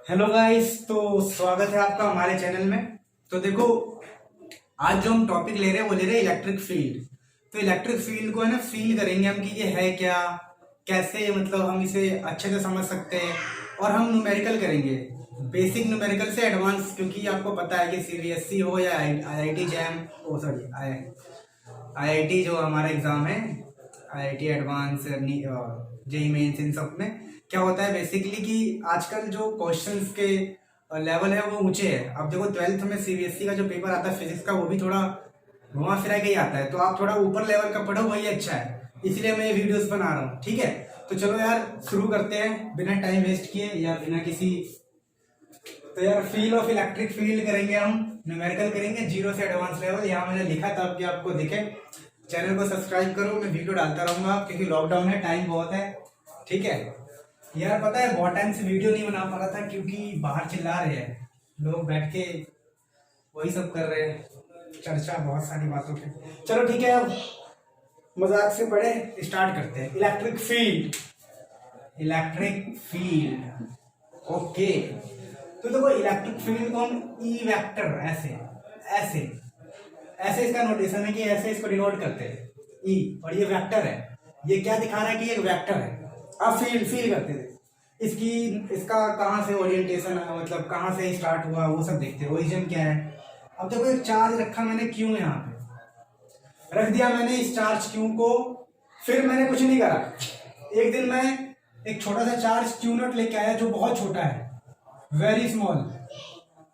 Hello guys, तो स्वागत है आपका हमारे चैनल में। तो देखो, आज जो हम टॉपिक ले रहे हैं वो ले रहे हैं इलेक्ट्रिक फील्ड। तो इलेक्ट्रिक फील्ड को है ना फील करेंगे हम कि ये है क्या, कैसे मतलब हम इसे अच्छे से समझ सकते हैं। और हम न्यूमेरिकल करेंगे, बेसिक न्यूमेरिकल से एडवांस, क्योंकि आपको पता है कि सीबीएसई हो या आईआईटी जैम, ओ सॉरी आईआईटी जो हमारा एग्जाम है, आईआईटी एडवांस, जेईई मेंस, इन सब में क्या होता है बेसिकली कि आजकल जो क्वेश्चंस के लेवल है वो ऊंचे है। अब देखो 12th में सीबीएसई का जो पेपर आता है फिजिक्स का, वो भी थोड़ा घुमा फिरा के ही आता है। तो आप थोड़ा ऊपर लेवल का पढ़ो, वही अच्छा है, इसलिए मैं ये वीडियोस बना रहा हूँ। ठीक है, तो चलो यार शुरू करते हैं बिना टाइम वेस्ट किए या बिना किसी। तो यार फील्ड ऑफ इलेक्ट्रिक फील्ड करेंगे हम, न्यूमेरिकल करेंगे जीरो से एडवांस लेवल। यहाँ मैंने लिखा था कि आपको दिखे। चैनल को सब्सक्राइब करो, मैं वीडियो डालता रहूंगा क्योंकि लॉकडाउन है, टाइम बहुत है। ठीक है यार, पता है बहुत टाइम से वीडियो नहीं बना पा रहा था क्योंकि बाहर चिल्ला रहे हैं लोग, बैठ के वही सब कर रहे हैं, चर्चा बहुत सारी बातों की। चलो ठीक है, अब मजाक से पढ़े स्टार्ट करते हैं। Electric field, electric field okay. तो देखो इलेक्ट्रिक फील्ड को हम ई वेक्टर, ऐसे ऐसे ऐसे इसका नोटेशन है कि ऐसे इसको डिनोट करते हैं ई, और ये वेक्टर है। ये क्या दिखा रहा है कि एक वेक्टर है। अब फील्ड फील करते थे इसकी, इसका कहाँ से ओरिएंटेशन है, मतलब कहाँ से स्टार्ट हुआ वो सब देखते हैं, ओरिजिन क्या है। अब देखो एक चार्ज रखा मैंने क्यू, यहाँ पे रख दिया मैंने इस चार्ज क्यू को, फिर मैंने कुछ नहीं करा। एक दिन मैं एक छोटा सा चार्ज क्यू नॉट लेके आया जो बहुत छोटा है, वेरी स्मॉल,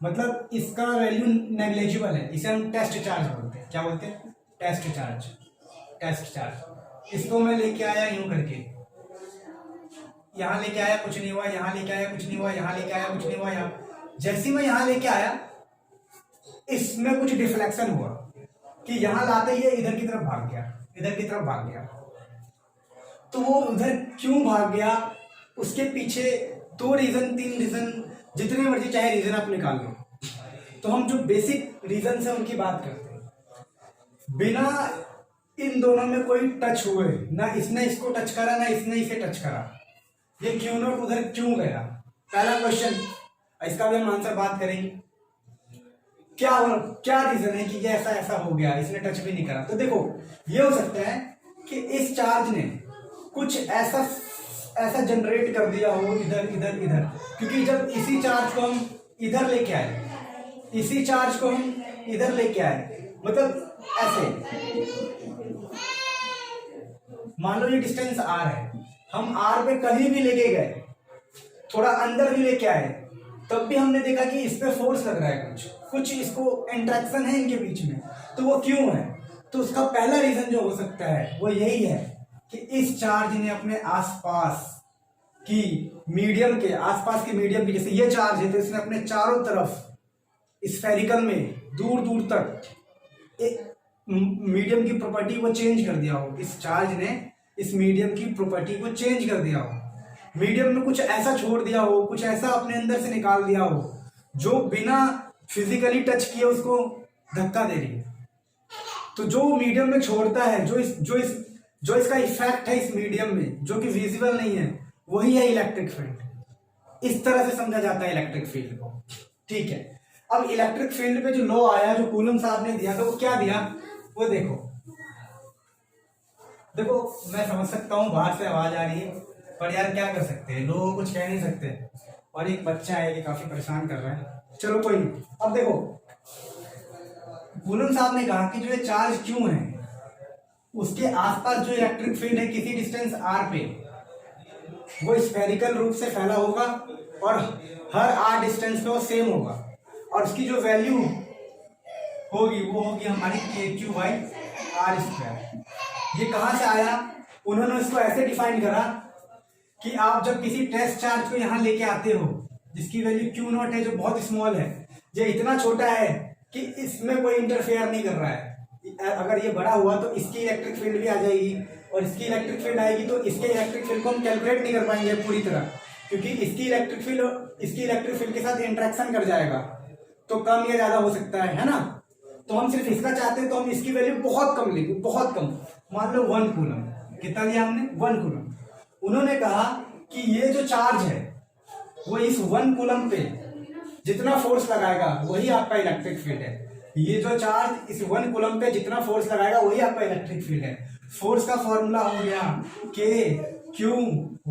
मतलब इसका वैल्यू नेग्लेजिबल है। इसे हम टेस्ट चार्ज बोलते हैं। क्या बोलते हैं? Test charge, test charge. इसको मैं लेके आया यूं करके, यहाँ लेके आया कुछ नहीं हुआ, यहाँ लेके आया कुछ नहीं हुआ, यहाँ लेके आया कुछ नहीं हुआ। यहाँ जैसे मैं यहाँ लेके आया, इसमें कुछ डिफ्लेक्शन हुआ कि यहाँ लाते ही इधर की तरफ भाग गया, इधर की तरफ भाग गया। तो वो उधर क्यों भाग गया, उसके पीछे 2 रीजन 3 रीजन, जितने मर्जी चाहे रीजन आप निकाल लो। तो हम जो बेसिक रीजन है उनकी बात करते हैं। बिना इन दोनों में कोई टच हुए, ना इसने इसको टच करा ना इसने इसे टच करा, ये क्यू नॉट उधर क्यों गया, पहला क्वेश्चन। इसका भी हम आंसर बात करेंगे। क्या रीजन है कि ये ऐसा ऐसा हो गया, इसने टच भी नहीं करा। तो देखो ये हो सकता है कि इस चार्ज ने कुछ ऐसा ऐसा जनरेट कर दिया हो इधर इधर इधर, क्योंकि जब इसी चार्ज को हम इधर लेके आए, इसी चार्ज को हम इधर लेके आए, मतलब ऐसे मान लो ये डिस्टेंस आर है, हम आर पे कहीं भी लेके गए, थोड़ा अंदर भी लेके आए, तब भी हमने देखा कि इस पे फोर्स लग रहा है, कुछ कुछ इसको इंट्रैक्शन है इनके बीच में। तो वो क्यों है? तो उसका पहला रीजन जो हो सकता है वो यही है कि इस चार्ज ने अपने आसपास की मीडियम के, आसपास की मीडियम की, जैसे ये चार्ज है तो इसने अपने चारों तरफ स्फेरिकल में दूर दूर तक एक मीडियम की प्रॉपर्टी को चेंज कर दिया हो। इस चार्ज ने इस मीडियम की प्रॉपर्टी को चेंज कर दिया हो, मीडियम में कुछ ऐसा छोड़ दिया हो, कुछ ऐसा अपने अंदर से निकाल दिया हो जो बिना फिजिकली टच किए उसको धक्का दे रही है। तो जो मीडियम में छोड़ता है, जो इसका इफेक्ट है इस मीडियम में, जो कि विजिबल नहीं है, वही है इलेक्ट्रिक फील्ड। इस तरह से समझा जाता है इलेक्ट्रिक फील्ड को। ठीक है, अब इलेक्ट्रिक फील्ड पे जो लॉ आया, जो कूलम साहब ने दिया था, वो क्या दिया वो देखो। देखो मैं समझ सकता हूँ बाहर से आवाज आ रही है, पर यार क्या कर सकते हैं, लोग कुछ कह नहीं सकते, और एक बच्चा है कि काफी परेशान कर रहा है। चलो कोई नहीं। अब देखो कूलम साहब ने कहा कि जो ये चार्ज क्यों है उसके आसपास जो इलेक्ट्रिक फील्ड है किसी डिस्टेंस आर पे, वो स्फेरिकल रूप से फैला होगा और हर आर डिस्टेंस पे वो सेम होगा, और उसकी जो वैल्यू होगी वो होगी हमारी KQ/R²। ये कहां से आया? उन्होंने इसको ऐसे डिफाइन करा कि आप जब किसी टेस्ट चार्ज को यहां लेके आते हो जिसकी वैल्यू क्यू नॉट है, जो बहुत स्मॉल है, ये इतना छोटा है कि इसमें कोई इंटरफेयर नहीं कर रहा है। अगर ये बड़ा हुआ तो इसकी इलेक्ट्रिक फील्ड भी आ जाएगी, और इसकी इलेक्ट्रिक फील्ड आएगी तो इसके इलेक्ट्रिक फील्ड को हम कैलकुलेट नहीं कर पाएंगे पूरी तरह, क्योंकि इसकी इलेक्ट्रिक फील्ड के साथ इंटरेक्शन कर जाएगा, तो कम या ज्यादा हो सकता है ना। तो हम सिर्फ इसका चाहते हैं तो हम इसकी वैल्यू बहुत कम लेंगे, बहुत कम, मान लो 1 कूलम। कितना लिया हमने? 1 कूलम। उन्होंने कहा कि ये जो चार्ज है वो इस 1 कूलम पे जितना फोर्स लगाएगा वही आपका इलेक्ट्रिक फील्ड है। ये जो चार्ज इस 1 कूलम पे जितना फोर्स लगाएगा वही आपका इलेक्ट्रिक फील्ड है। फोर्स का फॉर्मूला हो गया के क्यू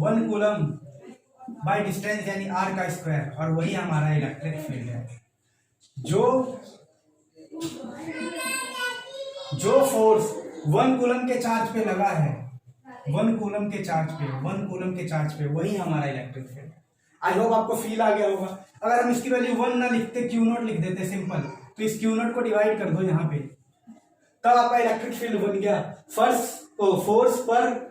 1 कूलम बाय डिस्टेंस यानी आर का स्क्वायर, और वही हमारा इलेक्ट्रिक फील्ड है। जो फोर्स 1 कूलम के चार्ज पे लगा है, 1 कूलम के चार्ज पे वही हमारा इलेक्ट्रिक फील्ड है। आई होप आपको फील आ गया होगा। अगर हम इसकी वैल्यू 1 ना लिखते, क्यू नॉट लिख देते सिंपल, तो इस क्यू नॉट को डिवाइड कर दो यहाँ पे, तब आपका इलेक्ट्रिक फील्ड बन गया फोर्स पर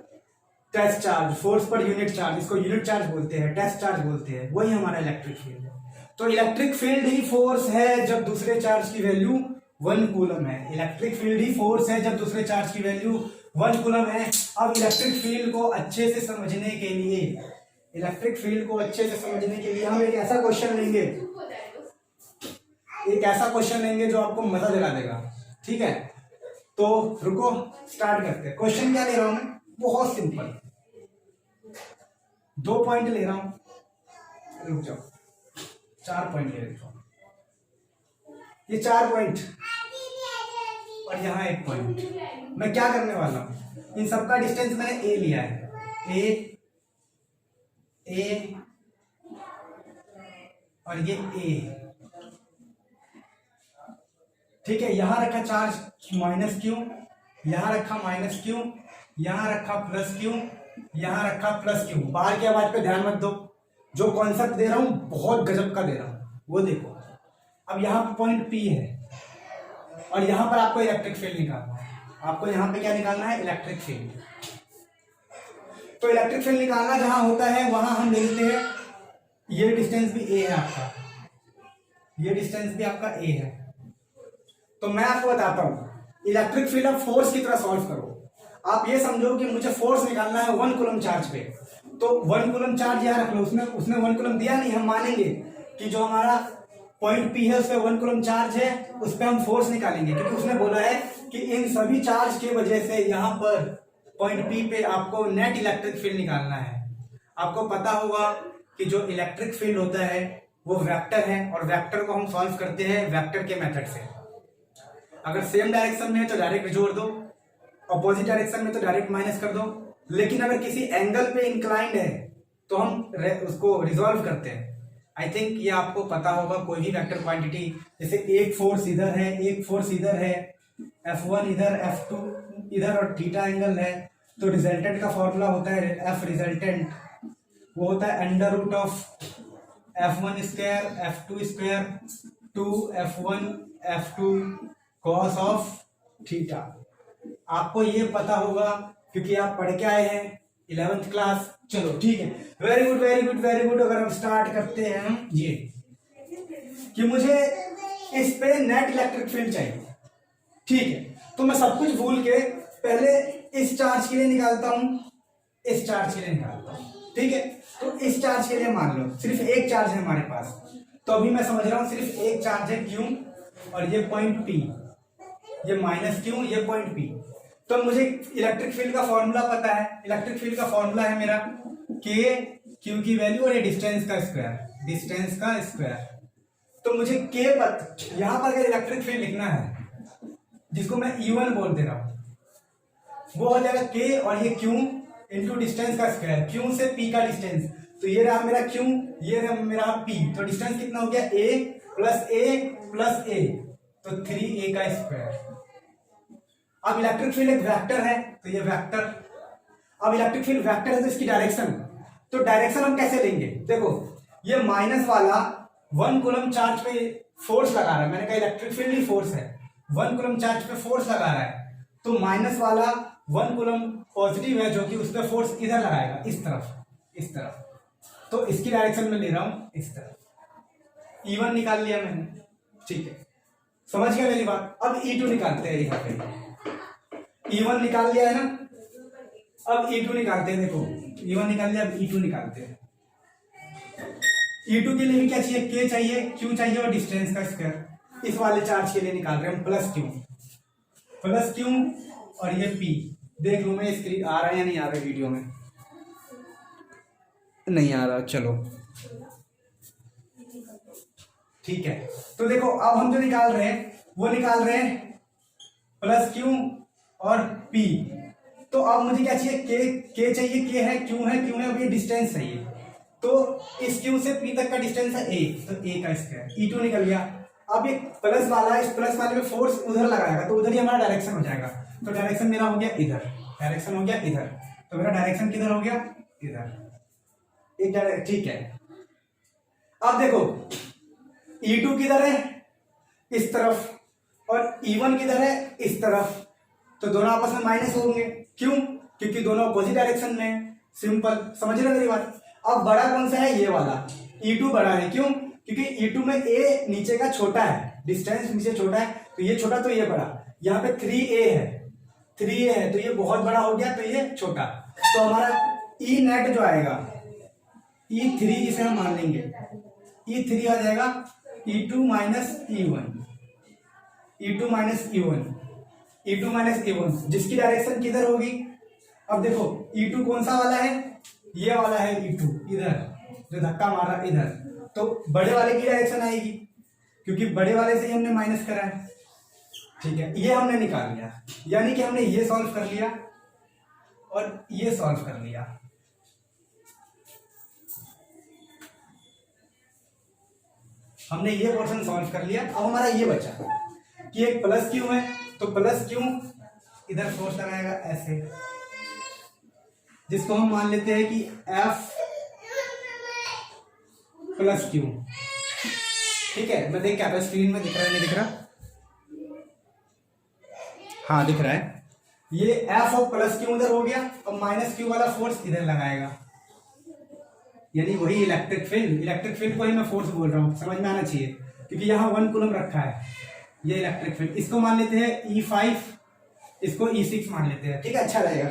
टेस्ट चार्ज, फोर्स पर यूनिट चार्ज, इसको यूनिट चार्ज बोलते हैं, टेस्ट चार्ज बोलते हैं, वही हमारा इलेक्ट्रिक फील्ड है। तो इलेक्ट्रिक फील्ड ही फोर्स है जब दूसरे चार्ज की वैल्यू 1 कूलम है। इलेक्ट्रिक फील्ड ही फोर्स है जब दूसरे चार्ज की वैल्यू 1 कूलम है। अब इलेक्ट्रिक फील्ड को अच्छे से समझने के लिए हम एक ऐसा क्वेश्चन लेंगे जो आपको मजा दिला देगा। ठीक है, तो रुको स्टार्ट करते हैं। क्वेश्चन क्या ले रहा हूं मैं, बहुत सिंपल, 2 पॉइंट ले रहा हूं, रुक जाओ, 4 पॉइंट ले रहा हूं। ये 4 पॉइंट और यहाँ 1 पॉइंट। मैं क्या करने वाला हूं, इन सबका डिस्टेंस मैंने ए लिया है, ए और ये ए। ठीक है, यहां रखा चार्ज माइनस क्यू, यहां रखा माइनस क्यू, यहां रखा प्लस क्यू, यहां रखा प्लस क्यू। बाहर की आवाज पे ध्यान मत दो, जो कॉन्सेप्ट दे रहा हूं बहुत गजब का दे रहा हूं, वो देखो। अब यहां पे पॉइंट पी है और यहां पर आपको इलेक्ट्रिक फील्ड निकालना है। आपको यहां पे क्या निकालना है, इलेक्ट्रिक फील्ड। तो इलेक्ट्रिक फील्ड निकालना जहां होता है वहां हम ले लेते हैं, ये डिस्टेंस भी ए है आपका, ये डिस्टेंस भी आपका ए है। तो मैं आपको बताता हूं इलेक्ट्रिक फील्ड ऑफ फोर्स की तरह सॉल्व करो। आप ये समझो कि मुझे फोर्स निकालना है 1 कूलम चार्ज पे, तो 1 कूलम चार्ज यहां रख लो। उसने 1 कूलम दिया नहीं, हम मानेंगे कि जो हमारा पॉइंट पी है उस पर 1 कूलम चार्ज है, उस पर हम फोर्स निकालेंगे, क्योंकि उसने बोला है कि इन सभी चार्ज की वजह से यहाँ पर पॉइंट पी पे आपको नेट इलेक्ट्रिक फील्ड निकालना है। आपको पता होगा कि जो इलेक्ट्रिक फील्ड होता है वो वेक्टर है, और वेक्टर को हम सॉल्व करते हैं वेक्टर के मेथड से। अगर सेम डायरेक्शन में है तो डायरेक्ट जोड़ दो, अपोजिट डायरेक्शन में तो डायरेक्ट माइनस कर दो, लेकिन अगर किसी एंगल पे इंक्लाइंड है तो हम उसको रिजॉल्व करते हैं। आई थिंक ये आपको पता होगा, कोई भी वेक्टर क्वांटिटी, जैसे एक फोर्स इधर है, एक फोर्स इधर है, F1 इधर, F2 इधर और थीटा एंगल है, तो रिजल्टेंट का फॉर्मूला होता है F रिजल्टेंट, वो होता है under root of F1 square F2 square 2F1 F2 cos of theta. आपको ये पता होगा क्योंकि आप पढ़ के आए हैं 11th क्लास। चलो ठीक है, very good very good very good. अगर हम स्टार्ट करते हैं हम ये कि मुझे इस पे नेट इलेक्ट्रिक फील्ड चाहिए। ठीक है, तो मैं सब कुछ भूल के पहले इस चार्ज के लिए निकालता हूं, इस चार्ज के लिए निकालता हूं। ठीक है, तो इस चार्ज के लिए मान लो सिर्फ एक चार्ज है हमारे पास, तो अभी मैं समझ रहा हूं सिर्फ एक चार्ज है क्यू, और ये पॉइंट पी, ये माइनस क्यू, ये पॉइंट पी। तो मुझे इलेक्ट्रिक फील्ड का फॉर्मूला पता है, इलेक्ट्रिक फील्ड का फॉर्मूला है मेरा के क्यू की वैल्यू और ये डिस्टेंस का स्क्वायर, तो मुझे के पर यहां पर अगर इलेक्ट्रिक फील्ड लिखना है जिसको मैं E1 बोल दे रहा हूं, वो हो जाएगा के और ये क्यू इंटू डिस्टेंस का स्क्वायर, क्यू से पी का डिस्टेंस। तो ये रहा मेरा क्यू, ये रहा मेरा पी, तो डिस्टेंस कितना हो गया, ए प्लस ए, तो 3a का स्क्वायर। अब इलेक्ट्रिक फील्ड एक वेक्टर है, तो ये वेक्टर, अब इलेक्ट्रिक फील्ड वेक्टर है तो इसकी डायरेक्शन, तो डायरेक्शन हम कैसे लेंगे, देखो ये माइनस वाला 1 कूलम चार्ज पे फोर्स लगा रहा है, मैंने कहा इलेक्ट्रिक फील्ड ही फोर्स है, 1 कूलम चार्ज पे फोर्स लगा रहा है, तो माइनस वाला 1 कूलम पॉजिटिव है जो कि उस पर फोर्स इधर लगाएगा, इस तरफ, तो इसकी डायरेक्शन में ले रहा हूं इस तरफ। E1 निकाल लिया मैंने, ठीक है, समझ गया मेरी बात। अब E2 निकालते हैं, यहाँ पे E1 निकाल लिया है ना, अब E2 निकालते हैं। देखो E1 निकाल लिया, अब E2 निकालते हैं। E2 के लिए भी क्या चाहिए, K चाहिए, Q चाहिए और डिस्टेंस का स्क्वायर। इस वाले चार्ज के लिए निकाल रहे हैं प्लस क्यू और ये P। देख लो मैं स्क्रीन आ रहा है या नहीं आ रहा है, वीडियो में नहीं आ रहा, चलो ठीक है, तो देखो अब हम जो निकाल रहे हैं वो निकाल रहे हैं प्लस क्यू और पी। तो अब मुझे क्या चाहिए, के चाहिए, के है, क्यू है, क्यू है, अब ये डिस्टेंस चाहिए। तो इस क्यू से पी तक का डिस्टेंस है ए, तो ए का स्क्वायर, E2 निकल गया। अब ये प्लस वाला, इस प्लस वाले में फोर्स उधर लगाएगा तो उधर ही हमारा डायरेक्शन हो जाएगा। तो डायरेक्शन मेरा हो गया इधर, डायरेक्शन हो गया इधर, तो मेरा डायरेक्शन किधर हो गया, इधर एक डायरेक्शन, ठीक है। अब देखो E2 किधर है, इस तरफ, और E1 किधर है, इस तरफ, तो दोनों आपस में माइनस होंगे। क्यों, क्योंकि दोनों अपोजिट डायरेक्शन में है। सिंपल, समझ रहे हो मेरी बात। अब बड़ा कौन सा है, ये वाला E2 बड़ा है। क्यों, क्योंकि E2 में A नीचे का छोटा है, डिस्टेंस नीचे छोटा है, तो ये छोटा तो ये बड़ा। यहाँ पे 3A है, 3A है, तो ये बहुत बड़ा हो गया, तो ये छोटा। तो हमारा E नेट जो आएगा E3, जिसे हम मान लेंगे E3 आ जाएगा E2 minus E1, E2 minus E1, E2 minus E1, जिसकी डायरेक्शन किधर होगी। अब देखो E2 कौन सा वाला है, ये वाला है E2, इधर जो धक्का मारा इधर, तो बड़े वाले की डायरेक्शन आएगी, क्योंकि बड़े वाले से ही हमने माइनस करा है। ठीक है, ये हमने निकाल लिया, यानी कि हमने ये सॉल्व कर लिया और ये सॉल्व कर लिया। हमने ये पोर्शन सॉल्व कर लिया। अब हमारा ये बचा कि एक प्लस क्यू है, तो प्लस क्यू इधर फोर्स लगाएगा ऐसे, जिसको हम मान लेते हैं कि F प्लस क्यू। ठीक है, मैं देख क्या था स्क्रीन में दिख रहा है, नहीं दिख रहा, हाँ दिख रहा है। ये F और प्लस क्यू उधर हो गया, और माइनस क्यू वाला फोर्स इधर लगाएगा, यानी वही इलेक्ट्रिक फील्ड। इलेक्ट्रिक फील्ड को ही मैं फोर्स बोल रहा हूँ, समझ में आना चाहिए, क्योंकि यहाँ 1 कूलम रखा है। ये इलेक्ट्रिक फील्ड, इसको मान लेते हैं E5, इसको E6 मान लेते हैं। ठीक है, अच्छा रहेगा।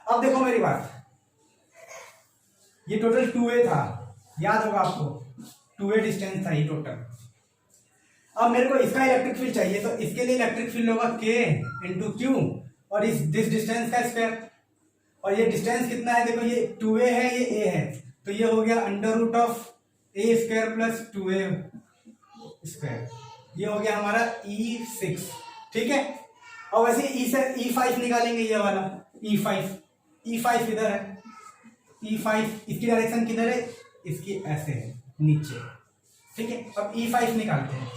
अब देखो मेरी बात, ये टोटल 2A था, याद होगा आपको, 2A डिस्टेंस था ये टोटल। अब मेरे को इसका इलेक्ट्रिक फील्ड चाहिए, तो इसके लिए इलेक्ट्रिक फील्ड होगा K इंटू क्यू, और इस डिस्टेंस का स्क्वायर। और ये डिस्टेंस कितना है, देखो ये 2A है, ये A है, तो ये हो गया under root of A square plus 2A square, ये हो गया हमारा E6। ठीक है, और वैसे E से E5 निकालेंगे, ये वाला E5 इधर है, E5 इसकी डायरेक्शन किधर है, इसकी ऐसे है नीचे। ठीक है, अब E5 निकालते हैं,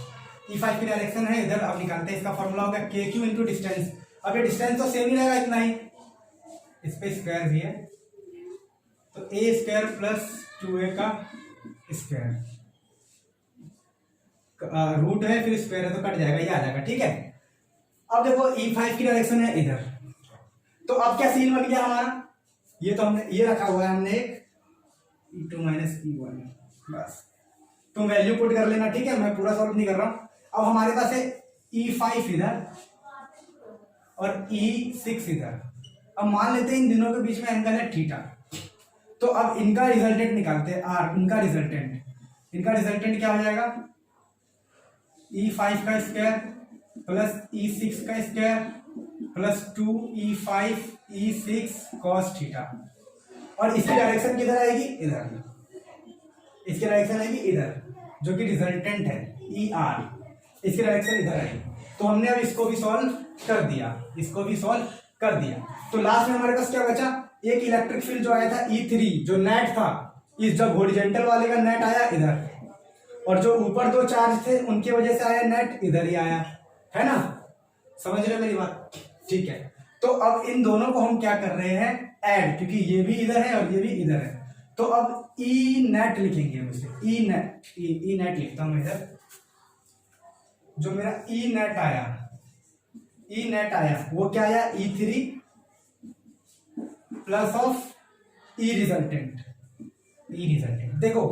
E5 की डायरेक्शन है इधर। अब निकालते हैं, इसका फॉर्मूला होगा KQ इंटू डिस्टेंस। अब ये डिस्टेंस तो सेम ही रहेगा, इतना ही, इस पे स्क्वायर भी है, तो A स्क्वायर प्लस 2A का स्क्वायर, रूट है फिर स्क्वायर है तो कट जाएगा, ये आ जाएगा। ठीक है, अब देखो E5 की डायरेक्शन है इधर, तो अब क्या सीन बन गया हमारा, ये तो हमने ये रखा हुआ है हमने एक E2 माइनस E1, बस तुम वैल्यू पुट कर लेना। ठीक है, मैं पूरा सॉल्व नहीं कर रहा हूं। अब हमारे पास है E5 इधर और E6 इधर। अब मान लेते हैं इन दोनों के बीच में एंगल है थीटा, तो अब इनका रिजल्टेंट निकालते हैं, R इनका रिजल्टेंट क्या हो जाएगा, E5 का स्क्वायर प्लस E6 का square plus 2E5 E6 cos theta, और इसकी डायरेक्शन किधर आएगी, इधर, इसकी डायरेक्शन आएगी इधर, जो कि रिजल्टेंट है ER, इसकी डायरेक्शन इधर आएगी। तो हमने अब इसको भी सॉल्व कर दिया, तो लास्ट में हमारे पास क्या बचा, एक इलेक्ट्रिक फील्ड जो आया था E3, जो नेट था, इस जब हॉरिजॉन्टल वाले का नेट आया इधर, और जो ऊपर दो चार्ज थे उनकी वजह से आया नेट इधर ही आया, है ना, समझ रहे हो मेरी बात। ठीक है, तो अब इन दोनों को हम क्या कर रहे हैं, ऐड, क्योंकि ये भी इधर है और ये भी इधर है, तो अब E नेट लिखेंगे हम इसे, E नेट लिखता हूं इधर, जो मेरा E नेट आया वो क्या आया, E3 plus of E resultant. देखो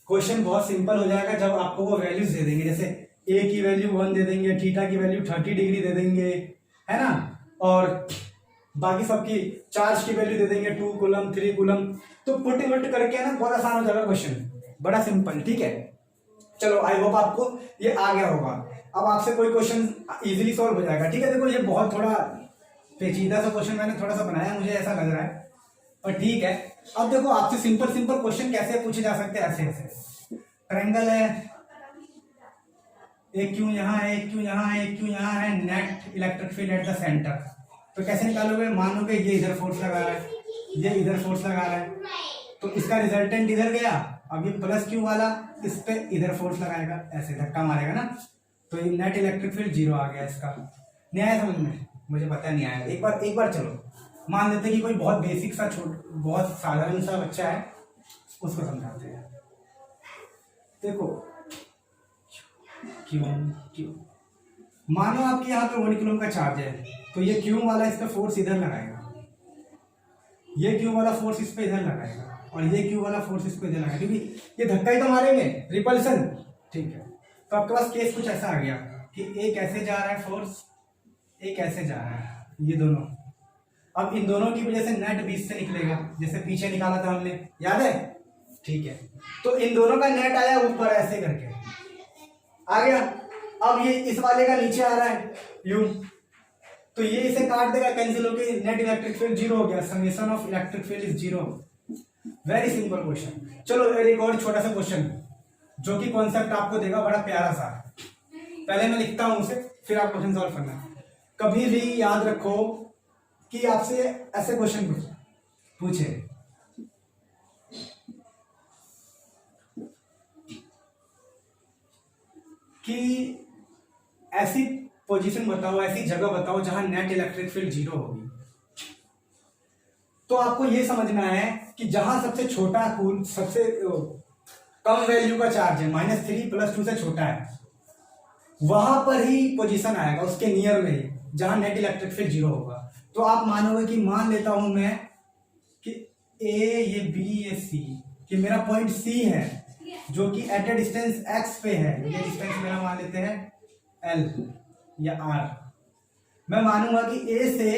क्वेश्चन बहुत सिंपल हो जाएगा जब आपको वो वैल्यूज दे देंगे, जैसे A की वैल्यू 1 दे देंगे, थीटा की वैल्यू 30 डिग्री दे देंगे, है ना, और बाकी सबकी चार्ज की वैल्यू दे देंगे 2 कूलम 3 कूलम, तो पुट करके ना बहुत आसान हो जाएगा क्वेश्चन, बड़ा सिंपल। ठीक है, चलो आई होप आपको ये आ गया होगा। अब आपसे कोई क्वेश्चन इजीली सॉल्व हो जाएगा। ठीक है, देखो ये बहुत थोड़ा पेचीदा सा क्वेश्चन मैंने थोड़ा सा बनाया, मुझे ऐसा लग रहा है, पर ठीक है। अब देखो आपसे सिंपल क्वेश्चन कैसे पूछे जा सकते हैं, ऐसे ट्रायंगल है, एक क्यू यहाँ है, एक क्यू यहाँ है, एक क्यू यहाँ है, net electric field at the centre. तो कैसे निकालोगे? मानोगे ये इधर फोर्स लगा रहा है, ये इधर फोर्स लगा रहा है, तो इसका रिजल्टेंट इधर गया। अब ये प्लस क्यू वाला इस पे इधर फोर्स लगाएगा, ऐसे धक्का मारेगा ना, तो ये नेट इलेक्ट्रिक फील्ड 0 आ गया इसका। नहीं आया समझ में? मुझे पता नहीं आया। एक बार चलो मान लेते कि कोई बहुत बेसिक सा बहुत साधारण सा बच्चा है, उसको समझाते हैं। देखो क्यू मानो आपके यहाँ पे 1 कूलम का चार्ज है, तो ये क्यू वाला इस पे फोर्स इधर लगाएगा, ये क्यू वाला फोर्स इस पे इधर लगाएगा, और ये क्यू वाला फोर्स इसको इधर लगाएगा, क्योंकि ये धक्का ही तो मारेंगे, रिपल्सन। ठीक है, तो आपके पास केस कुछ ऐसा आ गया कि एक ऐसे जा रहा है फोर्स, एक ऐसे जा रहा है, ये दोनों। अब इन दोनों की वजह से नेट बीच से निकलेगा, जैसे पीछे निकाला था हमने, याद है? ठीक है, तो इन दोनों का नेट आया ऊपर ऐसे करके आ गया। अब ये इस वाले का नीचे आ रहा है यू, तो ये इसे काट देगा, कैंसिल होकर नेट इलेक्ट्रिक फील्ड 0 हो गया। Summation of electric field is 0। Very simple question. चलो एक और छोटा सा क्वेश्चन जो कि कॉन्सेप्ट आपको देगा बड़ा प्यारा सा। पहले मैं लिखता हूं उसे, फिर आप क्वेश्चन सॉल्व करना। कभी भी याद रखो कि आपसे ऐसे क्वेश्चन पूछे कि ऐसी पोजीशन बताओ, ऐसी जगह बताओ जहां नेट इलेक्ट्रिक फील्ड 0 होगी। तो आपको यह समझना है कि जहां सबसे छोटा सबसे कम वैल्यू का चार्ज है, -3 + 2 से छोटा है, वहां पर ही पोजीशन आएगा, उसके नियर में ही, जहां नेट इलेक्ट्रिक फील्ड 0 होगा। तो आप मानोगे कि मान लेता हूं मैं कि ए, ये बी, ये सी, कि मेरा पॉइंट सी है जो कि एट ए डिस्टेंस एक्स पे है। ये डिस्टेंस मेरा मान लेते हैं एल या आर। मैं मानूंगा कि ए से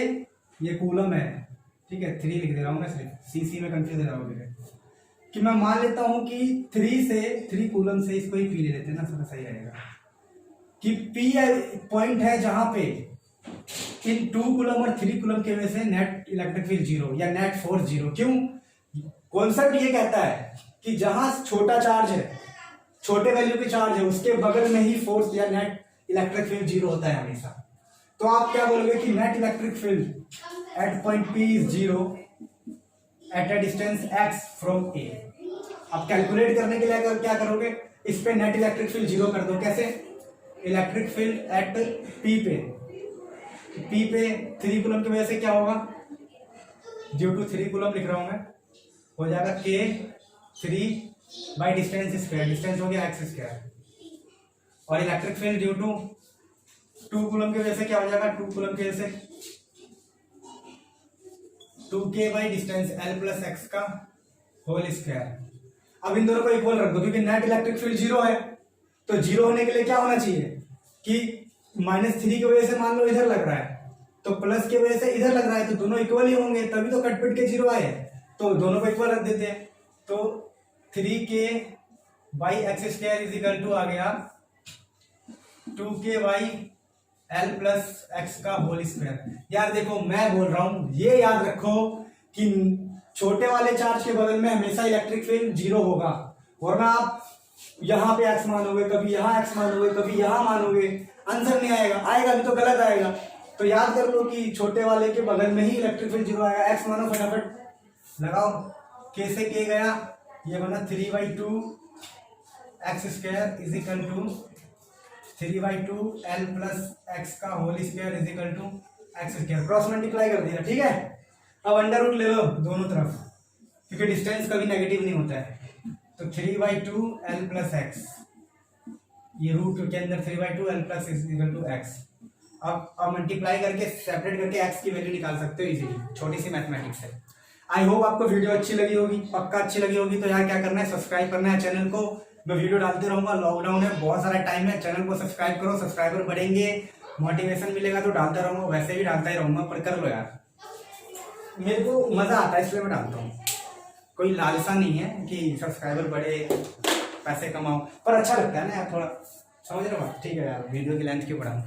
ये कूलम है, ठीक है, 3 लिख दे रहा हूं मैं, सिर्फ सी में कंफ्यूज हो रहा कि मैं मान लेता हूं कि 3 कूलम से, इसको ही पी ले लेते हैं ना, सबसे सही रहेगा कि पी पॉइंट है जहां पे इन 2 कूलम और 3 कूलम की वजह से नेट इलेक्ट्रिक फील्ड 0 या नेट फोर्स 0। क्यों? कॉन्सेप्ट ये कहता है कि जहां छोटा चार्ज है, छोटे वैल्यू के चार्ज है, उसके बगल में ही फोर्स या नेट इलेक्ट्रिक फील्ड 0 होता है हमेशा। तो आप क्या बोलोगे कि net electric field at point P is 0 at a distance x from A। अब कैलकुलेट करने के लिए क्या करोगे, इस पे नेट इलेक्ट्रिक फील्ड 0 कर दो। कैसे? इलेक्ट्रिक फील्ड एट P पे 3 कूलम की वजह से क्या होगा, ड्यू टू 3 कूलम लिख रहा हूं मैं, हो जाएगा K 3 डिस्टेंस स्क्वायर, डिस्टेंस हो गया x², और electric field due to 2 coulomb की वजह से क्या हो जाएगा, 2 कूलम की वजह से 2K डिस्टेंस L + x का होल स्क्वायर। अब इन दोनों को इक्वल रख दो, क्योंकि नेट इलेक्ट्रिक फील्ड 0 है, तो 0 होने के लिए क्या होना चाहिए कि -3 की वजह से मान लो इधर लग रहा है, तो प्लस की वजह से इधर लग रहा है, तो दोनों इक्वल ही होंगे, तभी तो कटपिट के 0 आए। तो दोनों को इक्वल रख देते हैं, तो 3K x² = आ गया 2K L + x का होल स्क्वायर। यार देखो, मैं बोल रहा हूं, ये याद रखो कि छोटे वाले चार्ज के बगल में हमेशा इलेक्ट्रिक फील्ड 0 होगा, वरना आप यहां पे x मानोगे, कभी यहां x मानोगे, कभी यहां मानोगे, आंसर नहीं आएगा, आएगा भी तो गलत आएगा। तो याद कर लो कि छोटे वाले के बगल में ही इलेक्ट्रिक फील्ड 0 आएगा। x मानो, फटाफट लगाओ, k से k गया, ये बना 3/2 x² = 3/2 L + x का whole square = x²। Cross multiply कर दिया, ठीक है। अब अंडर रूट ले लो दोनों तरफ, क्योंकि डिस्टेंस कभी नेगेटिव नहीं होता है। तो 3/2 L + x, ये रूट के अंदर 3/2 L + x = x। अब मल्टीप्लाई करके सेपरेट करके x की वैल्यू निकाल सकते हो इजीली, छोटी सी मैथमेटिक्स है। आई होप आपको वीडियो अच्छी लगी होगी, पक्का अच्छी लगी होगी। तो यार क्या करना है, सब्सक्राइब करना है चैनल को। मैं वीडियो डालते रहूंगा, लॉकडाउन है, बहुत सारा टाइम है, चैनल को सब्सक्राइब करो, सब्सक्राइबर बढ़ेंगे, मोटिवेशन मिलेगा, तो डालता रहूंगा। वैसे भी डालता ही रहूंगा, पर कर लो यार, मेरे को मजा आता है इसलिए मैं डालता हूँ। कोई लालसा नहीं है कि सब्सक्राइबर बढ़े, पैसे कमाओ, पर अच्छा लगता है ना यार थोड़ा, समझ रहे हो? ठीक है यार, वीडियो की लेंथ क्यों बढ़ाऊं।